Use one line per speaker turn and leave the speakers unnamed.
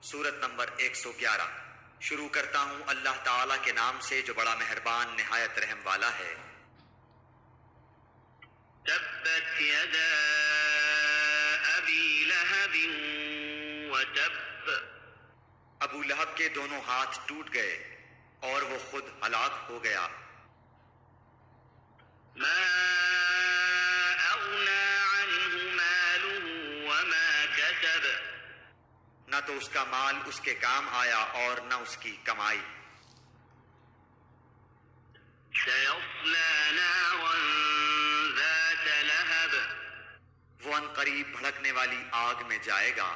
سورت نمبر 111۔ شروع کرتا ہوں اللہ تعالیٰ کے نام سے جو بڑا مہربان نہایت رحم والا ہے۔
تبت یدا ابی لہب وتب،
ابو لہب کے دونوں ہاتھ ٹوٹ گئے اور وہ خود ہلاک ہو گیا۔
ما اغنى عنہ مالہ وما کسب،
نہ تو اس کا مال اس کے کام آیا اور نہ اس کی کمائی۔
سیصلی نارا ذات لہب،
وہ ان قریب بھڑکنے والی آگ میں جائے گا۔